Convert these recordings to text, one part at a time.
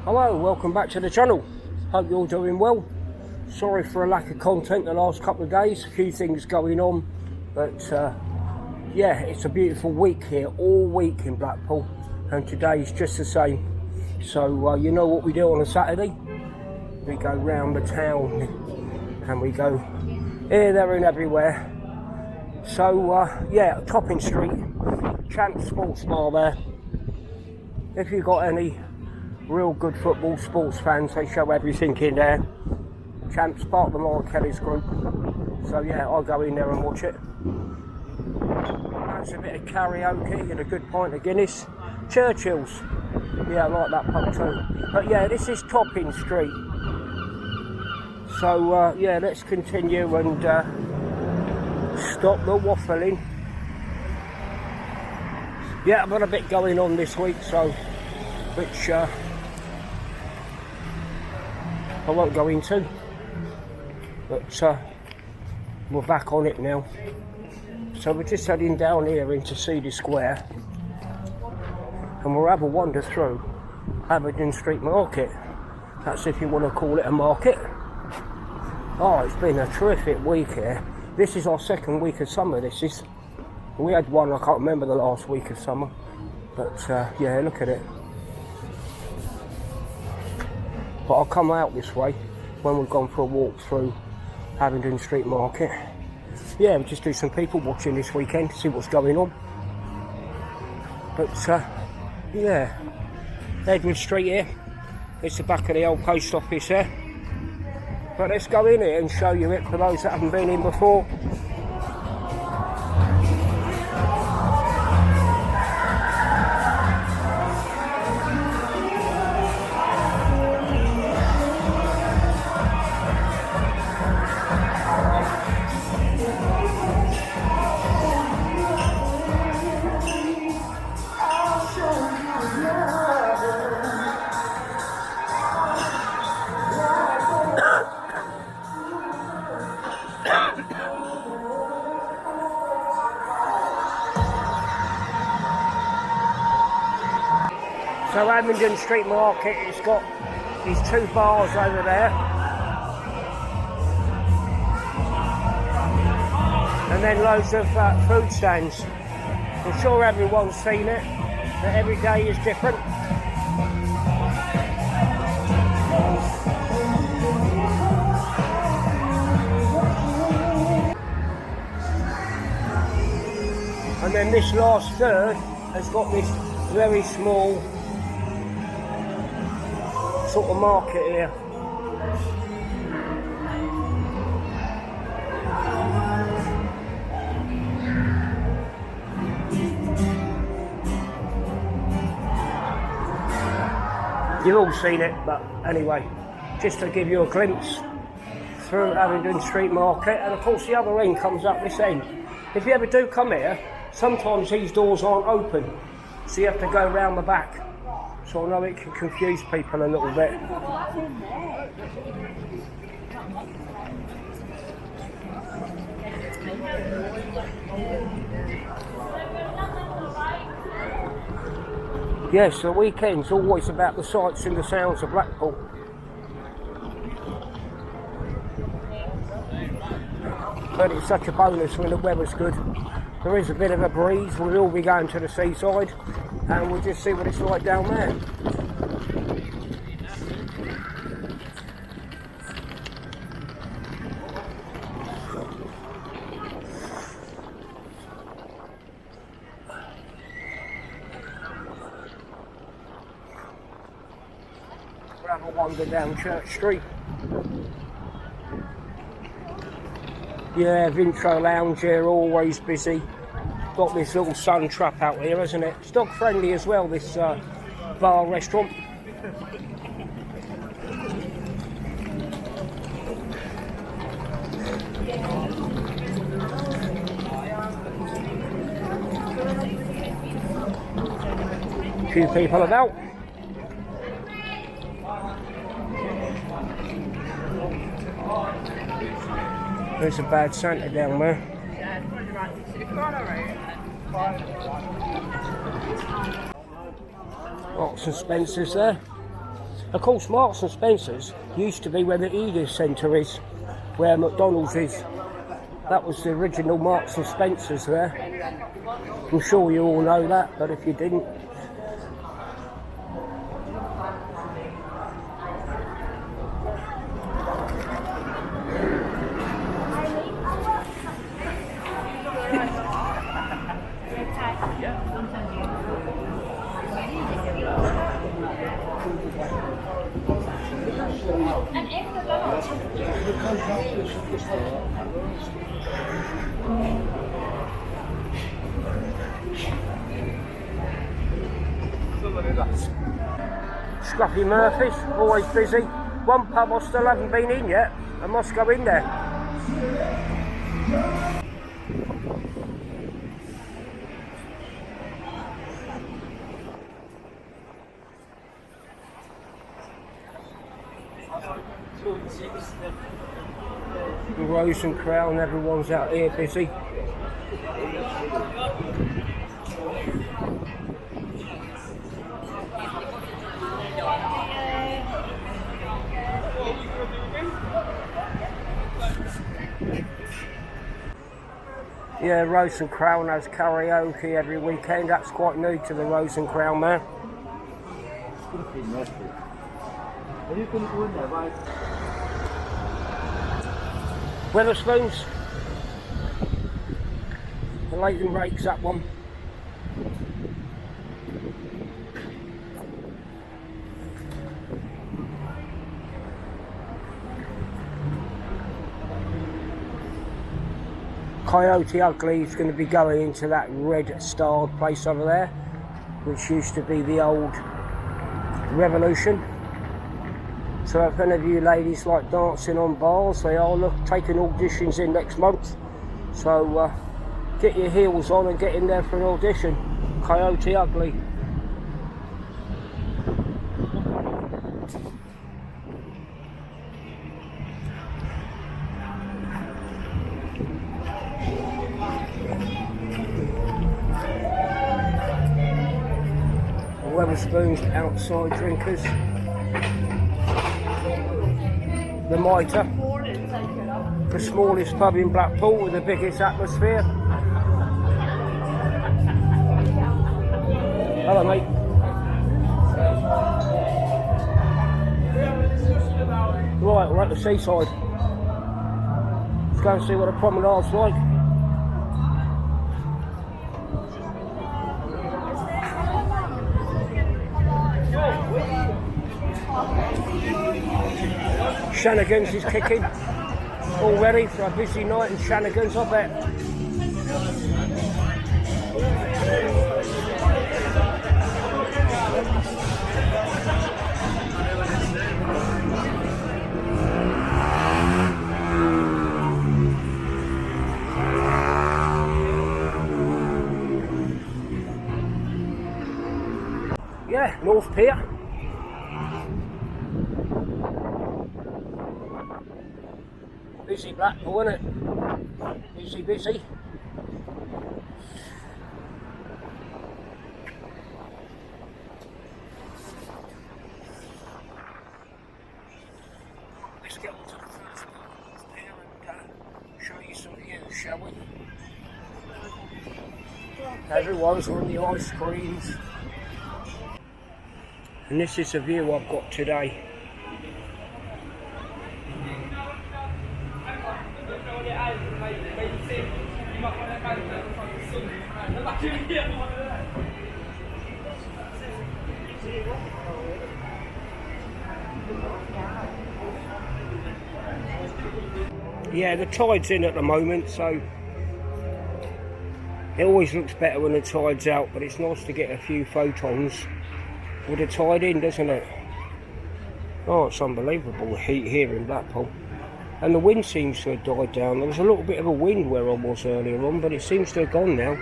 Hello, welcome back to the channel. Hope you're doing well. Sorry for a lack of content the last couple of days, a few things going on, but yeah, it's a beautiful week here, all week in Blackpool, and today's just the same. So you know what we do on a Saturday? We go round the town and we go here, there and everywhere. So yeah, Topping Street, Champ Sports Bar there. If you've got any real good football sports fans, they show everything in there. Champ's part of the Mark Kelly's group, so yeah, I'll go in there and watch it. That's a bit of karaoke and a good pint of Guinness. Churchill's, yeah, I like that pub too. But yeah, this is Topping Street. So yeah, let's continue and stop the waffling. Yeah, I've got a bit going on this week, so which I won't go into, but we're back on it now. So we're just heading down here into Cedar Square, and we'll have a wander through Aberdeen Street Market. That's if you want to call it a market. Oh, it's been a terrific week here. This is our second week of summer. We had one, I can't remember the last week of summer, but yeah, look at it. But I'll come out this way when we've gone for a walk through Aberdeen Street Market. Yeah, we'll just do some people watching this weekend to see what's going on. But yeah, Edward Street here. It's the back of the old post office there. But let's go in here and show you it for those that haven't been in before. So Aberdeen Street Market, it's got these two bars over there, and then loads of food stands. I'm sure everyone's seen it, but every day is different. And then this last third has got this very small sort of market here. You've all seen it, but anyway, just to give you a glimpse through Aberdeen Street Market, and of course the other end comes up this end. If you ever do come here, sometimes these doors aren't open, so you have to go round the back. So I know it can confuse people a little bit. Yes, the weekend's always about the sights and the sounds of Blackpool. But it's such a bonus when the weather's good. There is a bit of a breeze. We'll all be going to the seaside, and we'll just see what it's like down there. We'll have a wander down Church Street. Yeah, Vintro Lounge here, always busy. Got this little sun trap out here, isn't it? It's dog friendly as well, this bar restaurant. A few people about. There's a bad Santa down there. Lots of Spencer's there. Of course, Marks and Spencer's used to be where the Edith Centre is, where McDonald's is. That was the original Marks and Spencer's there. I'm sure you all know that, but if you didn't. Scruffy Murphy's, always busy. One pub I still haven't been in yet. I must go in there. The Rose and Crown, everyone's out here busy. Yeah, Rose and Crown has karaoke every weekend. That's quite new to the Rose and Crown, man. Wetherspoons. The Leighton Rakes, that one. Coyote Ugly is going to be going into that red starred place over there, which used to be the old Revolution. So if any of you ladies like dancing on bars, they are taking auditions in next month. So get your heels on and get in there for an audition. Coyote Ugly. Wetherspoons outside drinkers. The Mitre, the smallest pub in Blackpool with the biggest atmosphere. Hello, mate. Right, we're at the seaside. Let's go and see what the promenade's like. Shannigans is kicking. All ready for a busy night in Shannigans, I bet. Yeah, North Pier. Busy Blackpool, isn't it? Busy, busy. Let's get on to the first one here and show you some views, shall we? Everyone's on the ice screens. And this is the view I've got today. Yeah, the tide's in at the moment, so it always looks better when the tide's out, but it's nice to get a few photons with the tide in, doesn't it? Oh, it's unbelievable, the heat here in Blackpool. And the wind seems to have died down. There was a little bit of a wind where I was earlier on, but it seems to have gone now.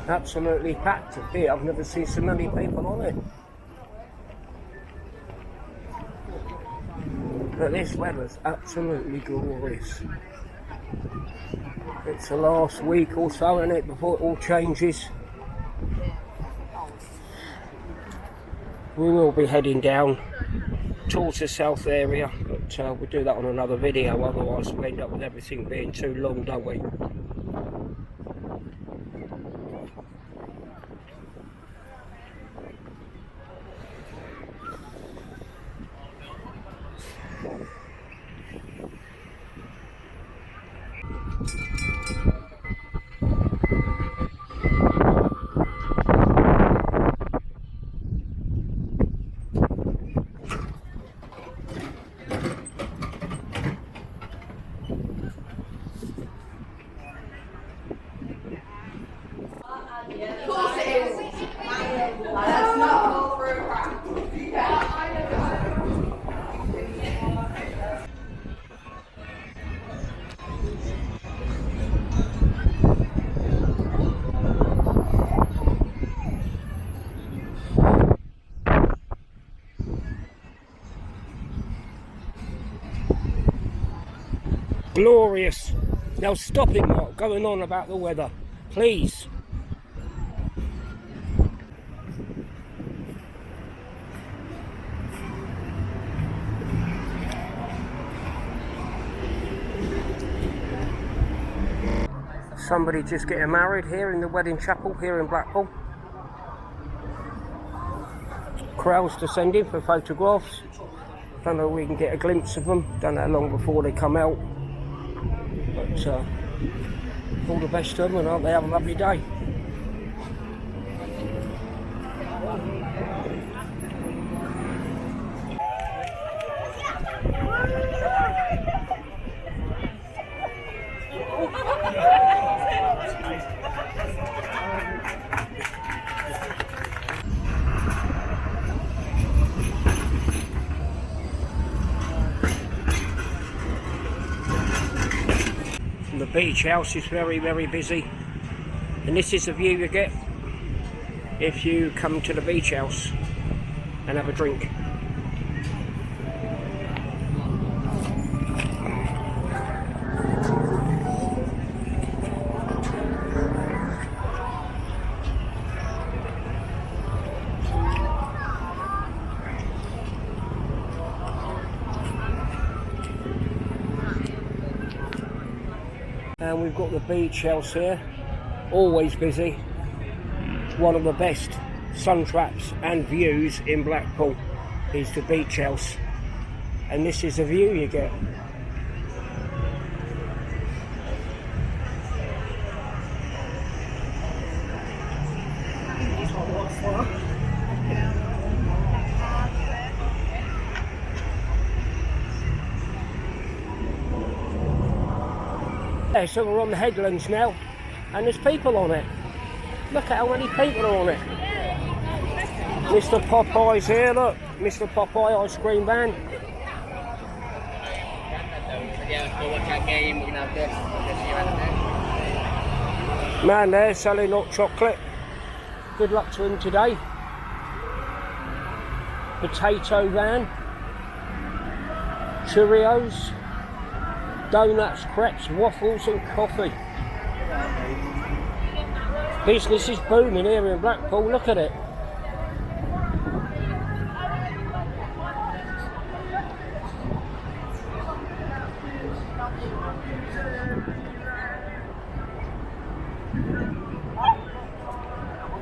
Absolutely packed here. I've never seen so many people on it. But this weather's absolutely glorious. It's the last week or so, isn't it, before it all changes. We will be heading down towards the south area, but we'll do that on another video, otherwise we end up with everything being too long, don't we? Glorious. Now stop it, Mark, going on about the weather, please. Somebody just getting married here in the wedding chapel here in Blackpool. Crowds descending for photographs. Don't know if we can get a glimpse of them. Don't know how long before they come out. But all the best to them, and aren't they have a lovely day. The beach house is very, very busy, and this is the view you get if you come to the beach house and have a drink. And we've got the beach house here, always busy. It's one of the best sun traps and views in Blackpool is the beach house, and this is the view you get. Yeah, so we're on the headlands now, and there's people on it. Look at how many people are on it. Mr. Popeye's here, look. Mr. Popeye ice cream van. Man there selling hot chocolate. Good luck to him today. Potato van. Cheerios. Donuts, crepes, waffles and coffee. Business is booming here in Blackpool, look at it.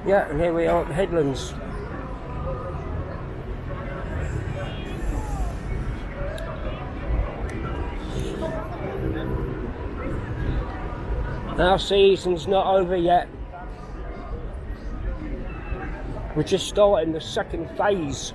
Yeah, and here we are at the headlands. Our season's not over yet. We're just starting the second phase.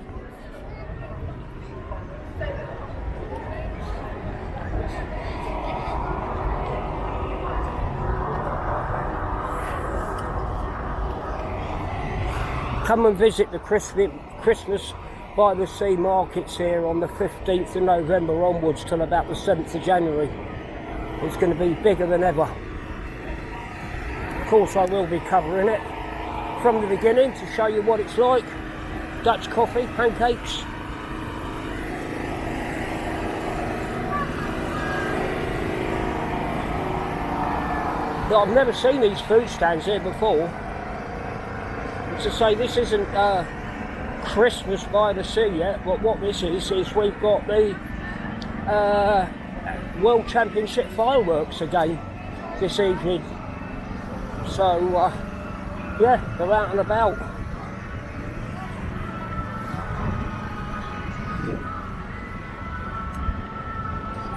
Come and visit the Christmas by the Sea markets here on the 15th of November onwards till about the 7th of January. It's going to be bigger than ever. Of course I will be covering it. from the beginning to show you what it's like. Dutch coffee, pancakes. But I've never seen these food stands here before. As I say, this isn't Christmas by the sea yet, but what this is we've got the World Championship fireworks again this evening. So yeah, they're out and about.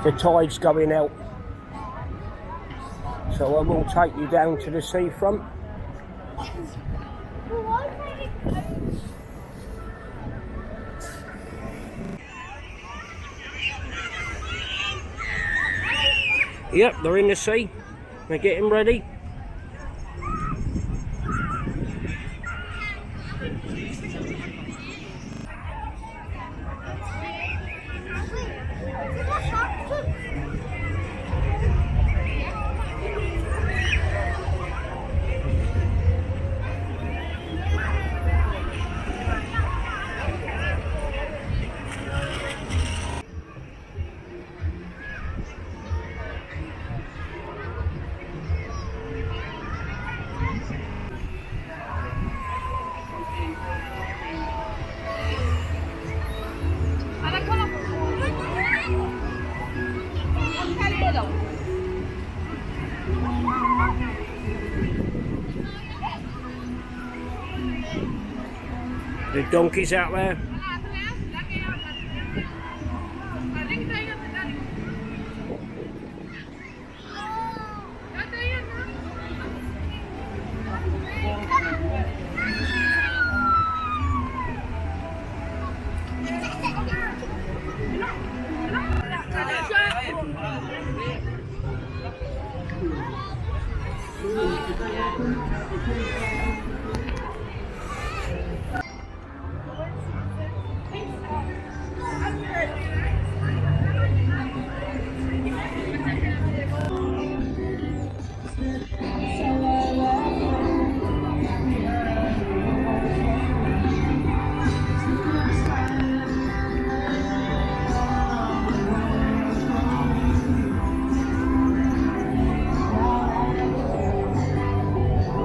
The tide's going out, so I will take you down to the seafront. Yep, they're in the sea. They're getting ready. The donkeys out there.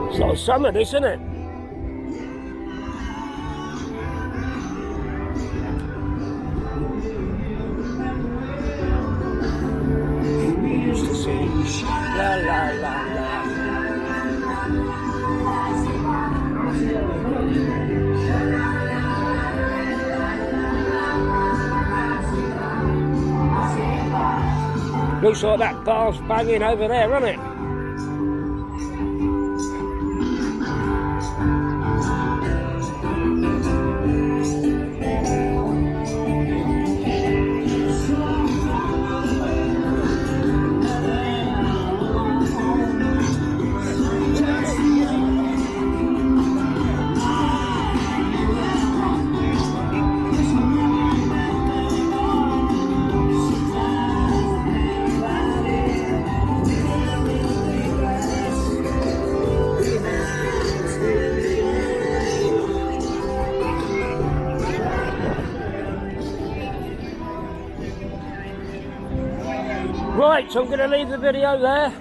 It's like summer, this, isn't it? Used to sing la la la la. Looks like that bar's banging over there, doesn't it? Right, so I'm going to leave the video there.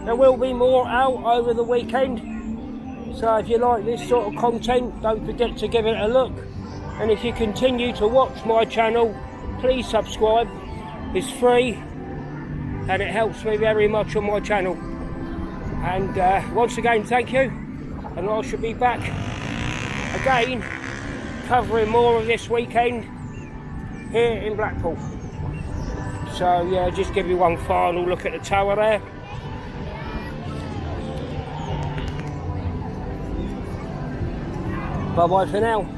There will be more out over the weekend. So if you like this sort of content, don't forget to give it a look. And if you continue to watch my channel, please subscribe. It's free and it helps me very much on my channel. And once again, thank you. And I shall be back again covering more of this weekend here in Blackpool. So yeah, just give you one final look at the tower there. Bye bye for now.